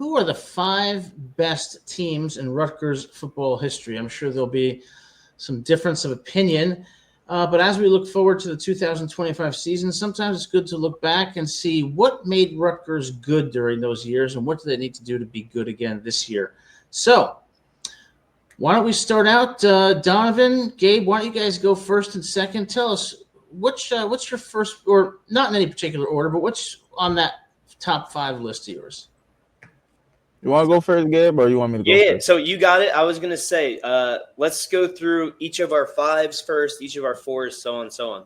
who are the 5 best teams in Rutgers football history? I'm sure there'll be some difference of opinion. But as we look forward to the 2025 season, sometimes it's good to look back and see what made Rutgers good during those years and what do they need to do to be good again this year. So why don't we start out? Donovan, Gabe, why don't you guys go first and second? Tell us what's your first, or not in any particular order, but what's on that top 5 list of yours? You want to go first, Gabe, or you want me to go first? Yeah, so you got it. I was going to say, let's go through each of our 5s first, each of our 4s, so on and so on.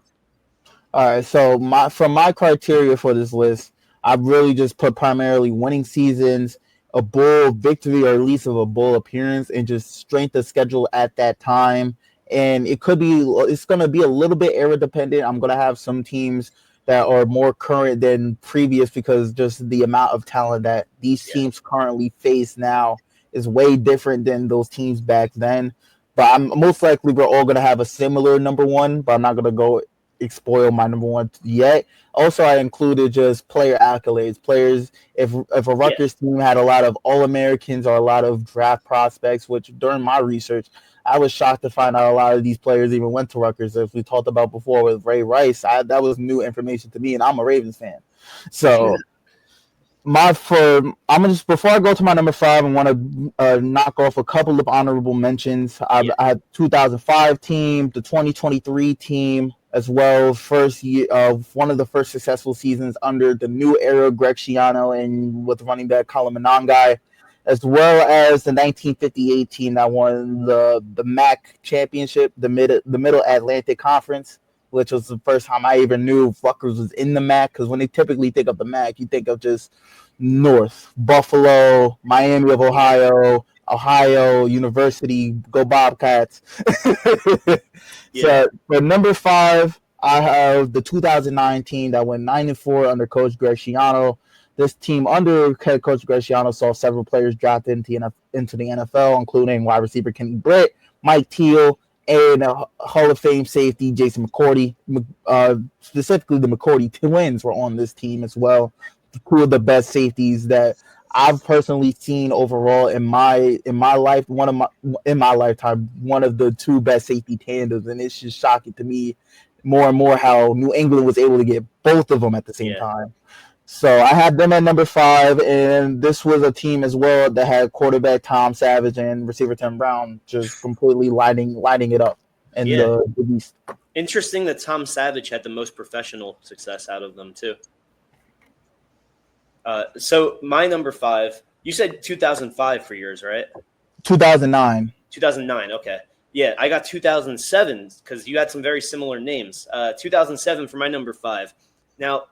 All right, so from my criteria for this list, I've really just put primarily winning seasons, a bowl victory or at least of a bowl appearance, and just strength of schedule at that time. And it's going to be a little bit era dependent. I'm going to have some teams that are more current than previous because just the amount of talent that these teams currently face now is way different than those teams back then. But I'm most likely we're all going to have a similar number 1, but I'm not going to go spoil my number 1 yet. Also, I included just player accolades. Players, if a Rutgers team had a lot of All-Americans or a lot of draft prospects, which during my research, I was shocked to find out a lot of these players even went to Rutgers. As we talked about before with Ray Rice, that was new information to me, and I'm a Ravens fan. So before I go to my number 5, I want to knock off a couple of honorable mentions. I had 2005 team, the 2023 team as well. First year, one of the first successful seasons under the new era Greg Schiano and with running back Colin Monangai, as well as the 1958 team that won the MAC championship, the Middle Atlantic Conference, which was the first time I even knew Rutgers was in the MAC. Because when they typically think of the MAC, you think of just North, Buffalo, Miami of Ohio University, go Bobcats. So for number 5, I have the 2009 team that went 9-4 under Coach Greg Schiano. This team under head coach Greg Schiano saw several players drafted into the NFL, including wide receiver Kenny Britt, Mike Teal, and Hall of Fame safety Jason McCourty. Specifically, the McCourty twins were on this team as well. 2 of the best safeties that I've personally seen overall in my life. In my lifetime, one of the 2 best safety tandems, and it's just shocking to me more and more how New England was able to get both of them at the same time. So I had them at number 5, and this was a team as well that had quarterback Tom Savage and receiver Tim Brown just completely lighting it up in the East. Interesting that Tom Savage had the most professional success out of them too. So my number 5, you said 2005 for yours, right? 2009. 2009, okay. Yeah, I got 2007 because you had some very similar names. 2007 for my number 5. Now,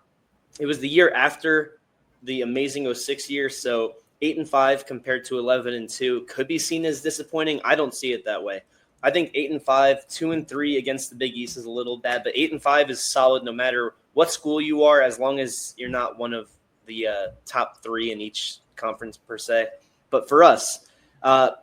it was the year after the amazing 06 year, so 8-5 compared to 11-2 could be seen as disappointing. I don't see it that way. I think 8-5, 2-3 against the Big East is a little bad, but 8-5 is solid no matter what school you are, as long as you're not one of the top 3 in each conference per se. But for us,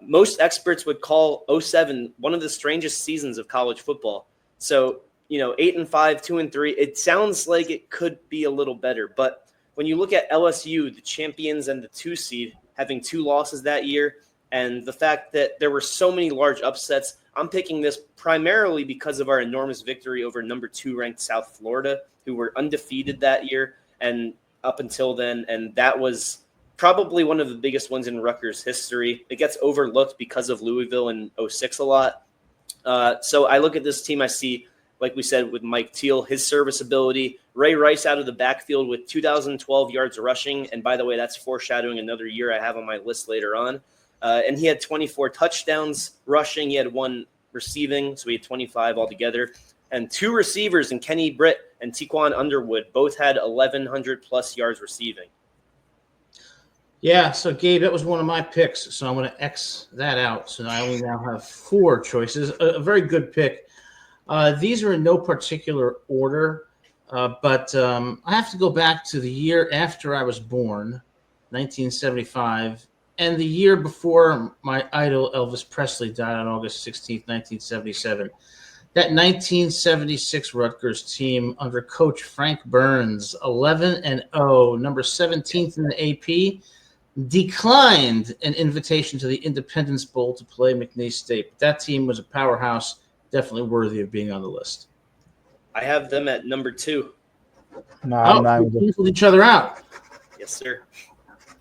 most experts would call 07 one of the strangest seasons of college football. So 8-5, 2-3. It sounds like it could be a little better, but when you look at LSU, the champions and the 2 seed, having 2 losses that year, and the fact that there were so many large upsets, I'm picking this primarily because of our enormous victory over number 2 ranked South Florida, who were undefeated that year and up until then, and that was probably one of the biggest ones in Rutgers history. It gets overlooked because of Louisville in 06 a lot. So I look at this team, I see, like we said, with Mike Teal, his serviceability, Ray Rice out of the backfield with 2,012 yards rushing. And by the way, that's foreshadowing another year I have on my list later on. And he had 24 touchdowns rushing. He had 1 receiving, so he had 25 altogether. And 2 receivers in Kenny Britt and Tequan Underwood both had 1,100-plus yards receiving. Yeah, so Gabe, that was one of my picks, so I'm going to X that out. So I only now have 4 choices. A very good pick. These are in no particular order, but I have to go back to the year after I was born, 1975, and the year before my idol Elvis Presley died on August 16th, 1977. That 1976 Rutgers team under Coach Frank Burns, 11-0, number 17th in the AP, declined an invitation to the Independence Bowl to play McNeese State. But that team was a powerhouse, definitely worthy of being on the list. I have them at number 2. No, I'm not we even. canceled each other out. Yes, sir.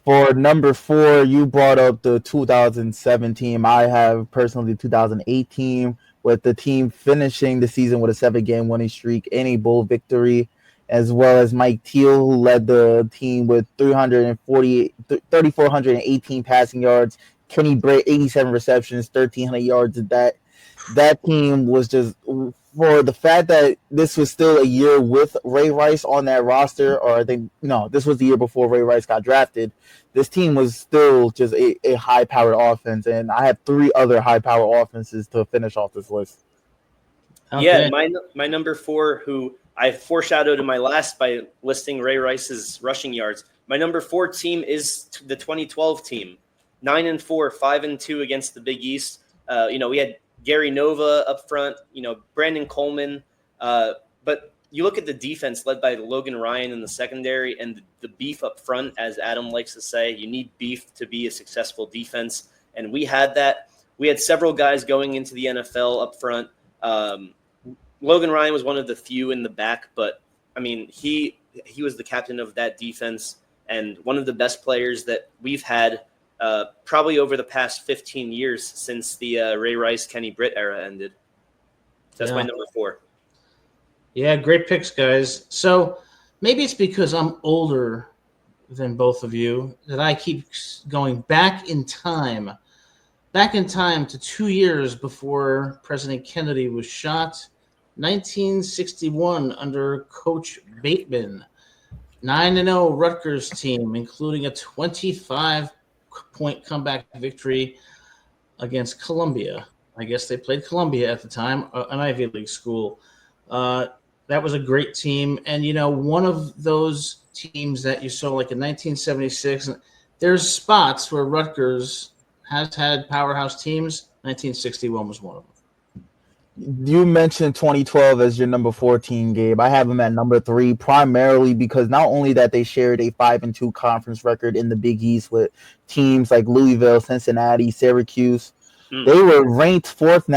For number 4, you brought up the 2007 team. I have personally the 2008 team, with the team finishing the season with a 7-game winning streak and a bowl victory, as well as Mike Teal, who led the team with 3,418 passing yards. Kenny Britt, 87 receptions, 1,300 yards at that. That team was just, for the fact that this was still a year with Ray Rice on that roster, or I think, no, this was the year before Ray Rice got drafted. This team was still just a high-powered offense, and I have 3 other high-powered offenses to finish off this list. Okay. Yeah, my number 4, who I foreshadowed in my last by listing Ray Rice's rushing yards. My number 4 team is the 2012 team, 9-4, 5-2 against the Big East. We had Gary Nova up front, Brandon Coleman. But you look at the defense led by Logan Ryan in the secondary, and the beef up front, as Adam likes to say. You need beef to be a successful defense, and we had that. We had several guys going into the NFL up front. Logan Ryan was one of the few in the back, but I mean, he was the captain of that defense and one of the best players that we've had probably over the past 15 years since the Ray Rice, Kenny Britt era ended. That's my number 4. Yeah, great picks, guys. So maybe it's because I'm older than both of you that I keep going back in time to 2 years before President Kennedy was shot. 1961 under Coach Bateman. 9-0 Rutgers team, including a 25-point comeback victory against Columbia. I guess they played Columbia at the time, an Ivy League school. That was a great team. And, one of those teams that you saw like in 1976, there's spots where Rutgers has had powerhouse teams. 1961 was one of them. You mentioned 2012 as your number 14, Gabe. I have them at number 3, primarily because not only that they shared a 5-2 conference record in the Big East with teams like Louisville, Cincinnati, Syracuse. They were ranked 4th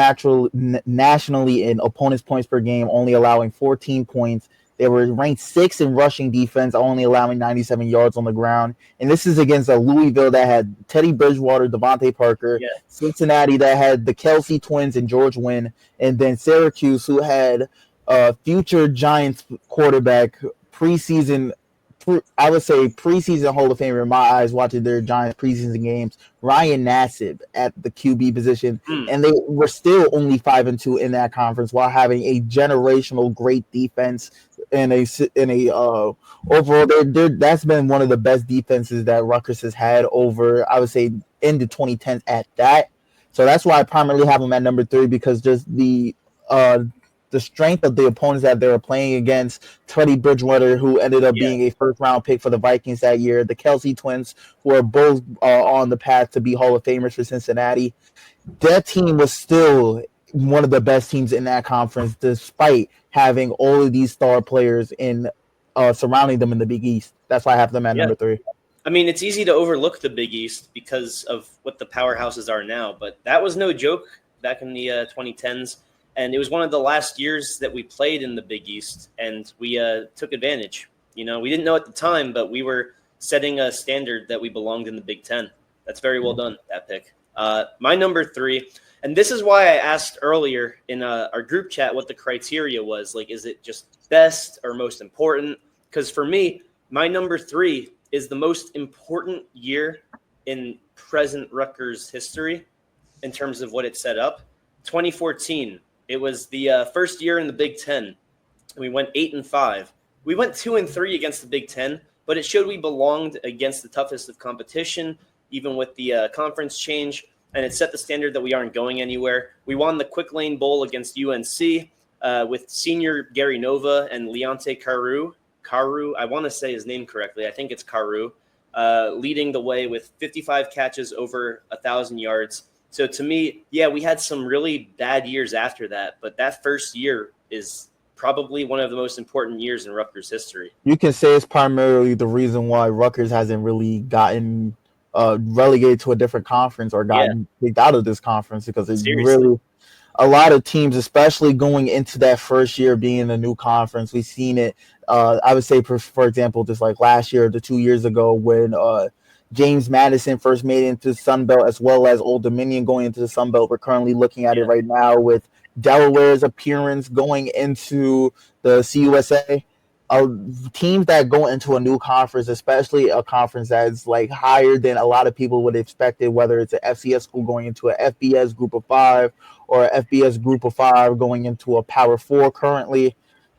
nationally in opponents' points per game, only allowing 14 points. They were ranked 6th in rushing defense, only allowing 97 yards on the ground. And this is against a Louisville that had Teddy Bridgewater, Devontae Parker, Cincinnati that had the Kelsey twins and George Wynn, and then Syracuse, who had future Giants quarterback, preseason Hall of Famer in my eyes, watching their Giants preseason games, Ryan Nassib at the QB position, and they were still only 5-2 in that conference while having a generational great defense and overall that's been one of the best defenses that Rutgers has had over, I would say, in the 2010s at that. So that's why I primarily have them at number 3, because just the strength of the opponents that they were playing against. Teddy Bridgewater, who ended up being a first-round pick for the Vikings that year. The Kelsey twins, who are both on the path to be Hall of Famers for Cincinnati. That team was still one of the best teams in that conference, despite having all of these star players surrounding them in the Big East. That's why I have them at number 3. I mean, it's easy to overlook the Big East because of what the powerhouses are now, but that was no joke back in the 2010s. And it was one of the last years that we played in the Big East, and we took advantage. We didn't know at the time, but we were setting a standard that we belonged in the Big Ten. That's very well done, that pick. My number 3, and this is why I asked earlier in our group chat what the criteria was. Like, is it just best or most important? Because for me, my number 3 is the most important year in present Rutgers history in terms of what it set up. 2014. It was the first year in the Big Ten. We went 8-5. We went 2-3 against the Big Ten, but it showed we belonged against the toughest of competition, even with the conference change, and it set the standard that we aren't going anywhere. We won the Quick Lane Bowl against UNC with senior Gary Nova and Leonte Carew. I want to say his name correctly. I think it's Carew, leading the way with 55 catches over 1,000 yards. So to me, we had some really bad years after that, but that first year is probably one of the most important years in Rutgers history. You can say it's primarily the reason why Rutgers hasn't really gotten relegated to a different conference or got Yeah. kicked out of this conference because it Seriously. really a lot of teams, especially going into that first year being in a new conference, we've seen it. I would say, for example, just like last year, the 2 years ago when James Madison first made it into the Sun Belt, as well as Old Dominion going into the Sun Belt. We're currently looking at it right now with Delaware's appearance going into the CUSA. Teams that go into a new conference, especially a conference that's like higher than a lot of people would expect it, whether it's an FCS school going into a FBS group of five or a FBS group of five going into a Power Four currently.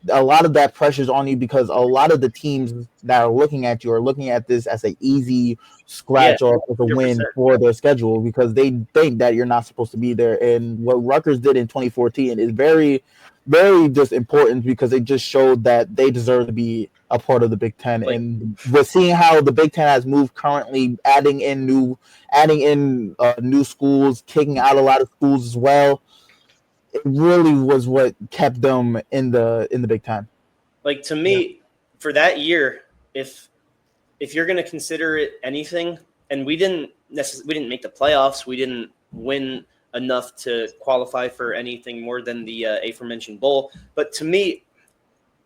A lot of that pressure's on you because a lot of the teams that are looking at you are looking at this as an easy Yeah. scratch off of a 100%. win for their schedule because they think that you're not supposed to be there. And what Rutgers did in 2014 is very, very just important because it just showed that they deserve to be a part of the Big Ten. Like, and we're seeing how the Big Ten has moved currently, adding in new schools, kicking out a lot of schools as well. It really was what kept them in the Big Ten. Like, to me, for that year, if you're going to consider it anything, and we didn't make the playoffs, we didn't win enough to qualify for anything more than the aforementioned bowl. But to me,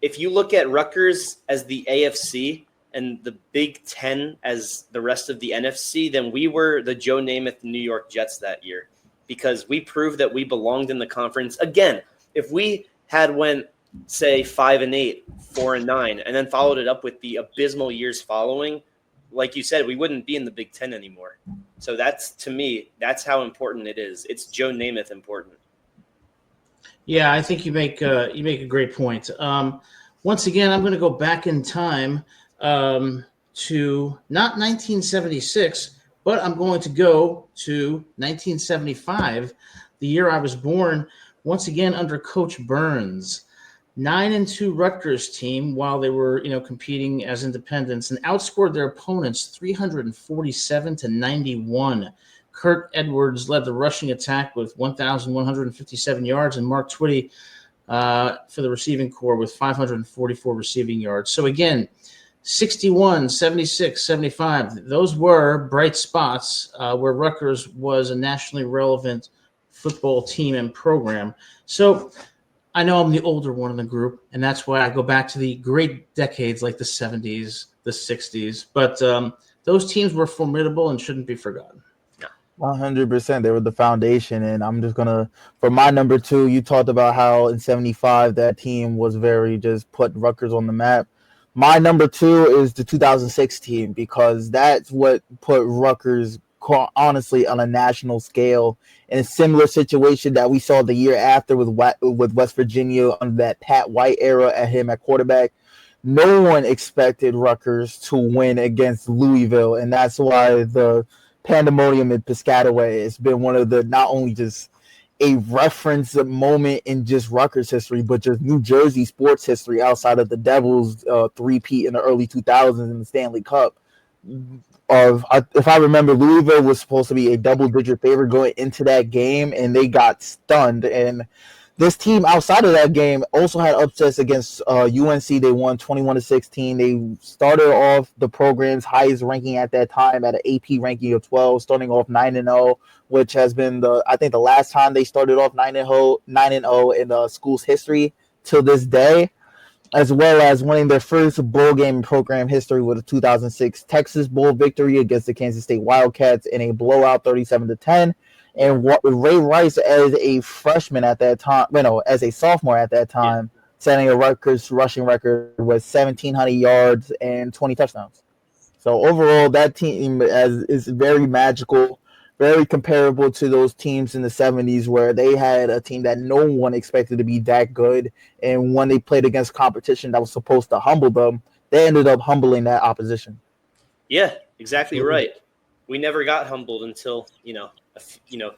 if you look at Rutgers as the AFC and the Big Ten as the rest of the NFC, then we were the Joe Namath New York Jets that year because we proved that we belonged in the conference. Again, if we had went, say, 5-8, 4-9, and then followed it up with the abysmal years following, like you said, we wouldn't be in the Big Ten anymore. So that's, to me, that's how important it is. It's Joe Namath important. Yeah, I think you make a great point. Once again, I'm going to go back in time to not 1976, but I'm going to go to 1975, the year I was born. Once again, under Coach Burns, 9-2 Rutgers team while they were competing as independents and outscored their opponents 347-91. Kurt Edwards led the rushing attack with 1,157 yards, and Mark Twitty for the receiving corps with 544 receiving yards. So again, 61, 76, 75. Those were bright spots where Rutgers was a nationally relevant football team and program. So I know I'm the older one in the group, and that's why I go back to the great decades like the 70s, the 60s. But those teams were formidable and shouldn't be forgotten. 100%. They were the foundation. And I'm just going to, for my number two, you talked about how in 75 that team was very just put Rutgers on the map. My number two is the 2006 team because that's what put Rutgers honestly on a national scale in a similar situation that we saw the year after with West Virginia under that Pat White era at him at quarterback. No one expected Rutgers to win against Louisville, and that's why the pandemonium in Piscataway has been one of the not only just a reference moment in just Rutgers history, but just New Jersey sports history outside of the Devils three-peat in the early 2000s in the Stanley Cup. If I remember, Louisville was supposed to be a double-digit favorite going into that game, and they got stunned. And this team outside of that game also had upsets against UNC. They won 21-16. They started off the program's highest ranking at that time at an AP ranking of 12, starting off 9-0, which has been I think the last time they started off 9-0 in the school's history till this day, as well as winning their first bowl game in program history with a 2006 Texas Bowl victory against the Kansas State Wildcats in a blowout 37-10. And Ray Rice, as a freshman at that time, as a sophomore at that time, setting a Rutgers rushing record with 1,700 yards and 20 touchdowns. So overall, that team is very magical, very comparable to those teams in the 70s where they had a team that no one expected to be that good. And when they played against competition that was supposed to humble them, they ended up humbling that opposition. Yeah, exactly right. We never got humbled until,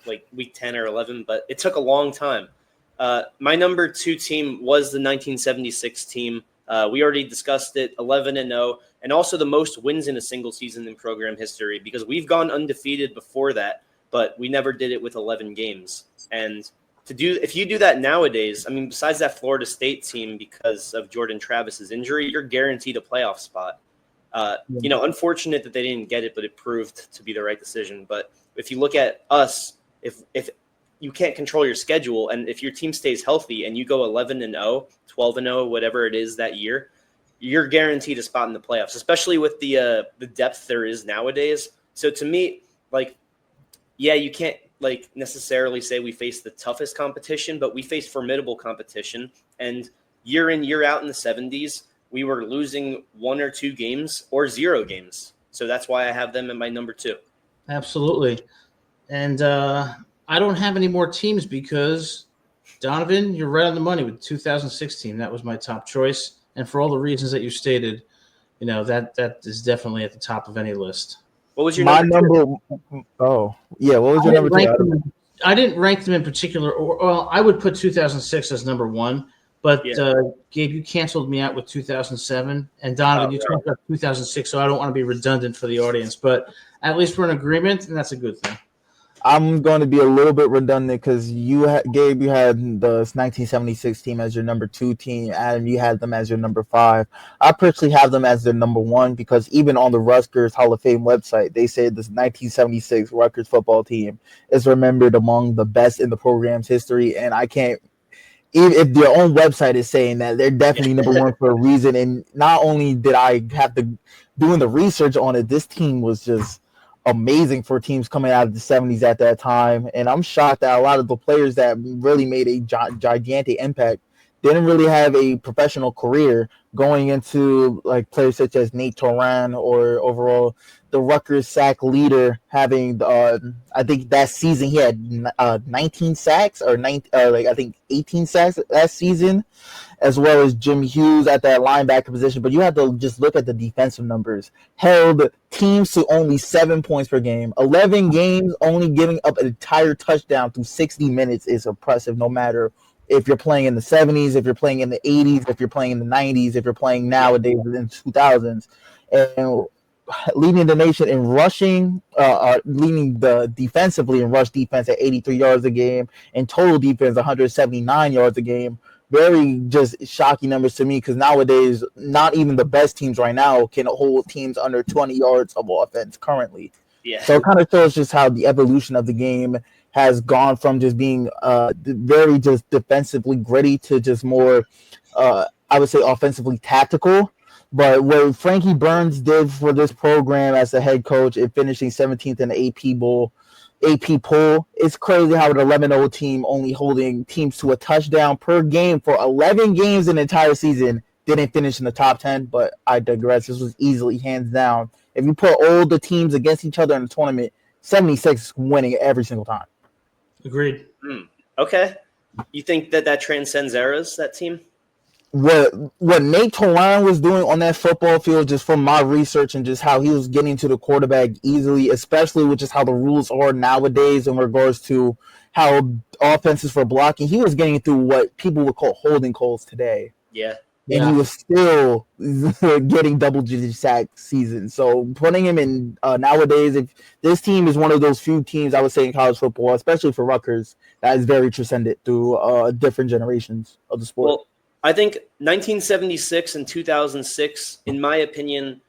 like week 10 or 11, but it took a long time. My number two team was the 1976 team. We already discussed it, 11-0, and also the most wins in a single season in program history because we've gone undefeated before that, but we never did it with 11 games. And if you do that nowadays, I mean, besides that Florida State team because of Jordan Travis's injury, you're guaranteed a playoff spot. Unfortunate that they didn't get it, but it proved to be the right decision. But if you look at us, if you can't control your schedule, and if your team stays healthy and you go 11-0, 12-0, whatever it is that year, you're guaranteed a spot in the playoffs, especially with the depth there is nowadays. So to me, you can't necessarily say we face the toughest competition, but we face formidable competition. And year in, year out in the 70s, we were losing 1 or 2 games or 0 games. So that's why I have them in my number 2. Absolutely. And I don't have any more teams because, Donovan, you're right on the money with 2016. That was my top choice. And for all the reasons that you stated, that is definitely at the top of any list. What was your number? Oh, yeah. What was your number 2? I didn't rank them in particular. Well, I would put 2006 as number 1. But, Gabe, you canceled me out with 2007. And, Donovan, you talked about 2006, so I don't want to be redundant for the audience. But at least we're in agreement, and that's a good thing. I'm going to be a little bit redundant because Gabe, you had the 1976 team as your number 2 team. Adam, you had them as your number 5. I personally have them as their number 1 because even on the Rutgers Hall of Fame website, they say this 1976 Rutgers football team is remembered among the best in the program's history. And I can't, even if their own website is saying that, they're definitely number 1 for a reason. And not only did I have to doing the research on it, this team was just amazing for teams coming out of the 70s at that time. And I'm shocked that a lot of the players that really made a gigantic impact didn't really have a professional career, going into players such as Nate Toran, or overall the Rutgers sack leader, having I think that season he had 19 sacks or 18 sacks that season, as well as Jim Hughes at that linebacker position. But you have to just look at the defensive numbers. Held teams to only 7 points per game. 11 games, only giving up an entire touchdown through 60 minutes is impressive, no matter if you're playing in the 70s, if you're playing in the 80s, if you're playing in the 90s, if you're playing nowadays in the 2000s. And leading the nation in rushing, leading the defensively in rush defense at 83 yards a game, and total defense 179 yards a game. Very just shocking numbers to me, because nowadays not even the best teams right now can hold teams under 20 yards of offense currently. Yeah. So it kind of shows just how the evolution of the game has gone from just being very just defensively gritty to just more, I would say, offensively tactical. But what Frankie Burns did for this program as the head coach and finishing 17th in the AP poll, it's crazy how an 11-0 team only holding teams to a touchdown per game for 11 games in the entire season didn't finish in the top 10. But I digress. This was easily, hands down. If you put all the teams against each other in the tournament, 76 is winning every single time. Agreed. Okay. You think that transcends eras, that team? What Nate Toran was doing on that football field, just from my research and just how he was getting to the quarterback easily, especially with just how the rules are nowadays in regards to how offenses for blocking, he was getting through what people would call holding calls today. Yeah. And he was still getting double-digit sack seasons. So putting him in nowadays, if this team is one of those few teams, I would say, in college football, especially for Rutgers, that is very transcendent through different generations of the sport. Well, I think 1976 and 2006, in my opinion,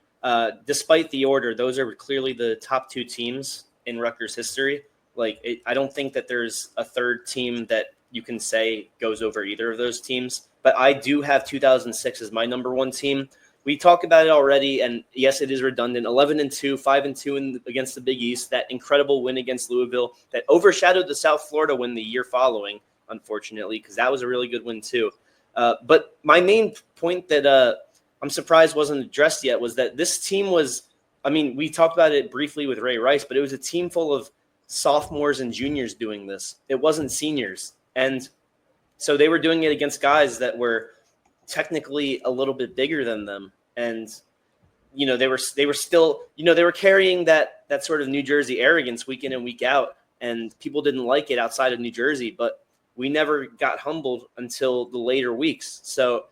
despite the order, those are clearly the top 2 teams in Rutgers history. I don't think that there's a third team that you can say goes over either of those teams. But I do have 2006 as my number 1 team. We talked about it already, and yes, it is redundant. 11-2, 5-2 against the Big East. That incredible win against Louisville that overshadowed the South Florida win the year following, unfortunately, because that was a really good win too. But my main point that I'm surprised wasn't addressed yet was that this team was, we talked about it briefly with Ray Rice, but it was a team full of sophomores and juniors doing this. It wasn't seniors. And so they were doing it against guys that were technically a little bit bigger than them. And, they were still, they were carrying that sort of New Jersey arrogance week in and week out. And people didn't like it outside of New Jersey, but we never got humbled until the later weeks. So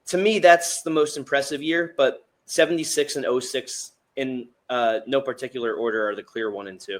to me, that's the most impressive year, but 76 and 06 in no particular order are the clear 1 and 2.